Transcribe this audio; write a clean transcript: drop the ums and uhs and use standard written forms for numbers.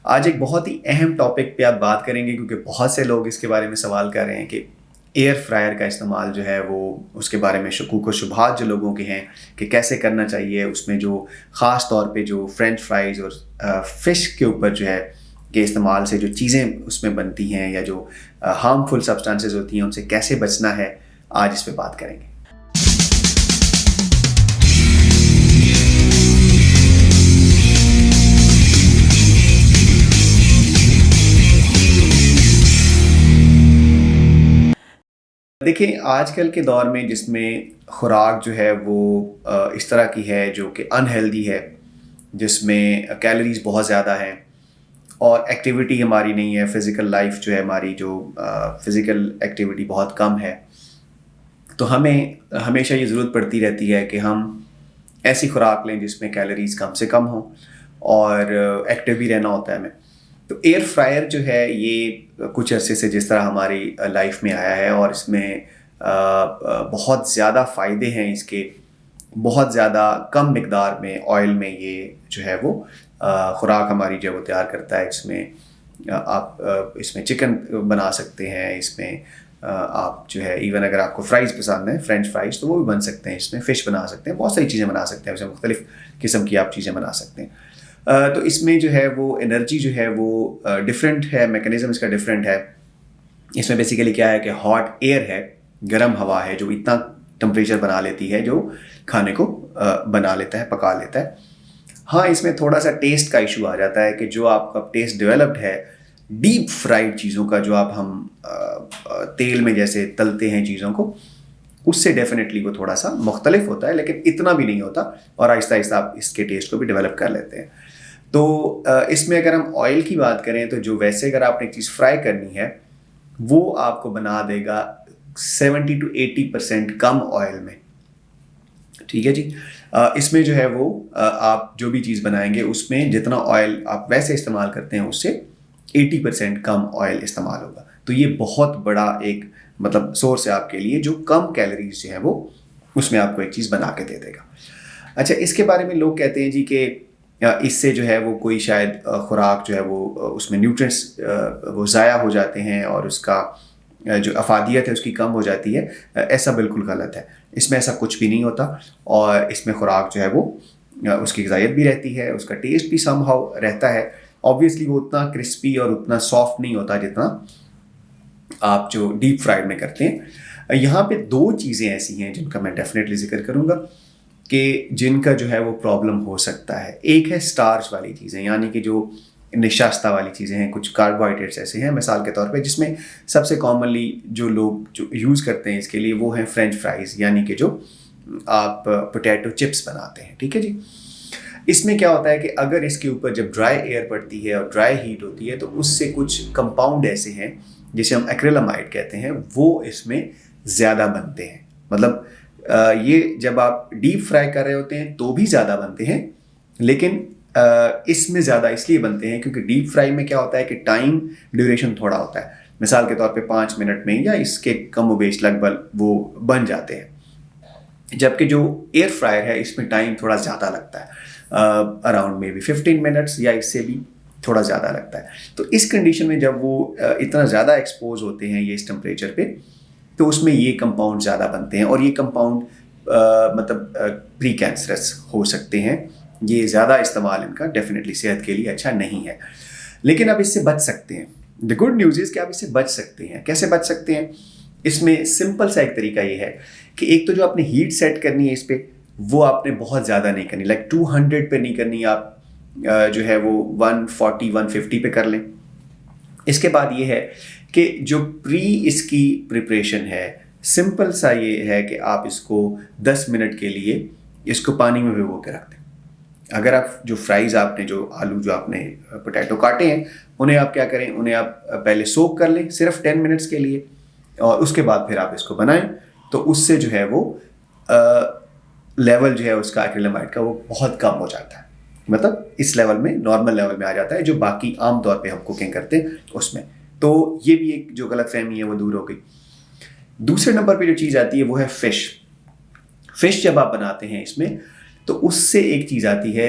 آج ایک بہت ہی اہم ٹاپک پہ آپ بات کریں گے کیونکہ بہت سے لوگ اس کے بارے میں سوال کر رہے ہیں کہ ایئر فرائر کا استعمال جو ہے وہ اس کے بارے میں شکوک و شبہات جو لوگوں کے ہیں کہ کیسے کرنا چاہیے، اس میں جو خاص طور پہ جو فرینچ فرائز اور فش کے اوپر جو ہے کہ استعمال سے جو چیزیں اس میں بنتی ہیں یا جو ہارمفل سبسٹانسز ہوتی ہیں ان سے کیسے بچنا ہے، آج اس پہ بات کریں گے۔ دیکھیں، آج کل کے دور میں جس میں خوراک جو ہے وہ اس طرح کی ہے جو کہ انہیلدی ہے، جس میں کیلوریز بہت زیادہ ہیں اور ایکٹیویٹی ہماری نہیں ہے، فزیکل لائف جو ہے ہماری جو فزیکل ایکٹیویٹی بہت کم ہے، تو ہمیں ہمیشہ یہ ضرورت پڑتی رہتی ہے کہ ہم ایسی خوراک لیں جس میں کیلوریز کم سے کم ہوں اور ایکٹیو بھی رہنا ہوتا ہے ہمیں۔ تو ایئر فرائر جو ہے یہ کچھ عرصے سے جس طرح ہماری لائف میں آیا ہے اور اس میں بہت زیادہ فائدے ہیں اس کے، بہت زیادہ کم مقدار میں آئل میں یہ جو ہے وہ خوراک ہماری جو ہے وہ تیار کرتا ہے۔ اس میں آپ اس میں چکن بنا سکتے ہیں، اس میں آپ جو ہے ایون اگر آپ کو فرائز پسند ہیں، فرینچ فرائز، تو وہ بھی بن سکتے ہیں، اس میں فش بنا سکتے ہیں، بہت ساری چیزیں بنا سکتے ہیں، اس میں مختلف قسم کی آپ چیزیں بنا سکتے ہیں۔ تو اس میں جو ہے وہ انرجی جو ہے وہ ڈفرینٹ ہے، میکانزم اس کا ڈفرینٹ ہے۔ اس میں بیسیکلی کیا ہے کہ ہاٹ ایئر ہے، گرم ہوا ہے جو اتنا ٹمپریچر بنا لیتی ہے جو کھانے کو بنا لیتا ہے، پکا لیتا ہے۔ ہاں، اس میں تھوڑا سا ٹیسٹ کا ایشو آ جاتا ہے کہ جو آپ کا ٹیسٹ ڈیولپڈ ہے ڈیپ فرائڈ چیزوں کا، جو آپ ہم تیل میں جیسے تلتے ہیں چیزوں کو، اس سے ڈیفینیٹلی وہ تھوڑا سا مختلف ہوتا ہے، لیکن اتنا بھی نہیں ہوتا، اور آہستہ آہستہ آپ اس کے ٹیسٹ کو بھی ڈیولپ کر لیتے ہیں۔ تو اس میں اگر ہم آئل کی بات کریں تو جو ویسے اگر آپ نے چیز فرائی کرنی ہے وہ آپ کو بنا دے گا 70 to 80% کم آئل میں، ٹھیک ہے جی۔ اس میں جو ہے وہ آپ جو بھی چیز بنائیں گے اس میں جتنا آئل آپ ویسے استعمال کرتے ہیں اس سے 80% کم آئل استعمال ہوگا۔ تو یہ بہت بڑا ایک مطلب سورس ہے آپ کے لیے جو کم کیلوریز جو ہے وہ اس میں آپ کو ایک چیز بنا کے دے دے گا۔ اچھا، اس کے بارے میں لوگ کہتے ہیں جی کہ اس سے جو ہے وہ کوئی شاید خوراک جو ہے وہ اس میں نیوٹرینٹس وہ ضائع ہو جاتے ہیں اور اس کا جو افادیت ہے اس کی کم ہو جاتی ہے۔ ایسا بالکل غلط ہے، اس میں ایسا کچھ بھی نہیں ہوتا، اور اس میں خوراک جو ہے وہ اس کی غذائیت بھی رہتی ہے، اس کا ٹیسٹ بھی سم ہاؤ رہتا ہے۔ آبویسلی وہ اتنا کرسپی اور اتنا سافٹ نہیں ہوتا جتنا آپ جو ڈیپ فرائڈ میں کرتے ہیں۔ یہاں پہ دو چیزیں ایسی ہیں جن کا میں ڈیفینیٹلی ذکر کروں گا کہ جن کا جو ہے وہ پرابلم ہو سکتا ہے۔ ایک ہے سٹارچ والی چیزیں، یعنی کہ جو نشاستہ والی چیزیں ہیں، کچھ کاربوہائیڈریٹس ایسے ہیں مثال کے طور پہ، جس میں سب سے کامنلی جو لوگ جو یوز کرتے ہیں اس کے لیے وہ ہیں فرینچ فرائز، یعنی کہ جو آپ پوٹیٹو چپس بناتے ہیں، ٹھیک ہے جی۔ اس میں کیا ہوتا ہے کہ اگر اس کے اوپر جب ڈرائی ایئر پڑتی ہے اور ڈرائی ہیٹ ہوتی ہے تو اس سے کچھ کمپاؤنڈ ایسے ہیں جسے ہم ایکریلامائڈ کہتے ہیں، وہ اس میں زیادہ بنتے ہیں۔ مطلب یہ جب آپ ڈیپ فرائی کر رہے ہوتے ہیں تو بھی زیادہ بنتے ہیں، لیکن اس میں زیادہ اس لیے بنتے ہیں کیونکہ ڈیپ فرائی میں کیا ہوتا ہے کہ ٹائم ڈیوریشن تھوڑا ہوتا ہے، مثال کے طور پہ 5 منٹ میں یا اس کے کم و بیش لگ بھگ وہ بن جاتے ہیں، جبکہ جو ایئر فرائر ہے اس میں ٹائم تھوڑا زیادہ لگتا ہے، اراؤنڈ میں بھی 15 منٹس یا اس سے بھی تھوڑا زیادہ لگتا ہے۔ تو اس کنڈیشن میں جب وہ اتنا زیادہ ایکسپوز ہوتے ہیں یہ اس ٹمپریچر پہ، تو اس میں یہ کمپاؤنڈ زیادہ بنتے ہیں، اور یہ کمپاؤنڈ مطلب پری کینسرس ہو سکتے ہیں۔ یہ زیادہ استعمال ان کا ڈیفینیٹلی صحت کے لیے اچھا نہیں ہے، لیکن آپ اس سے بچ سکتے ہیں۔ دی گڈ نیوز از کہ آپ اس سے بچ سکتے ہیں۔ کیسے بچ سکتے ہیں؟ اس میں سمپل سا ایک طریقہ یہ ہے کہ ایک تو جو آپ نے ہیٹ سیٹ کرنی ہے اس پہ، وہ آپ نے بہت زیادہ نہیں کرنی، لائک 200 پہ نہیں کرنی، آپ جو ہے وہ 140 150 پہ کر لیں۔ اس کے بعد یہ ہے کہ جو اس کی پریپریشن ہے، سمپل سا یہ ہے کہ آپ اس کو 10 منٹ کے لیے اس کو پانی میں بھگو کے رکھ دیں۔ اگر آپ جو فرائز آپ نے جو آلو جو آپ نے پوٹیٹو کاٹے ہیں انہیں آپ کیا کریں، انہیں آپ پہلے سوک کر لیں صرف 10 منٹس کے لیے، اور اس کے بعد پھر آپ اس کو بنائیں، تو اس سے جو ہے وہ لیول جو ہے اس کا ایکریلامائڈ کا وہ بہت کم ہو جاتا ہے، مطلب اس لیول میں نارمل لیول میں آ جاتا ہے جو باقی عام طور پہ ہم کوکنگ کرتے ہیں اس میں۔ تو یہ بھی ایک جو غلط فہمی ہے وہ دور ہو گئی۔ دوسرے نمبر پہ جو چیز آتی ہے وہ ہے فش۔ فش جب آپ بناتے ہیں اس میں تو اس سے ایک چیز آتی ہے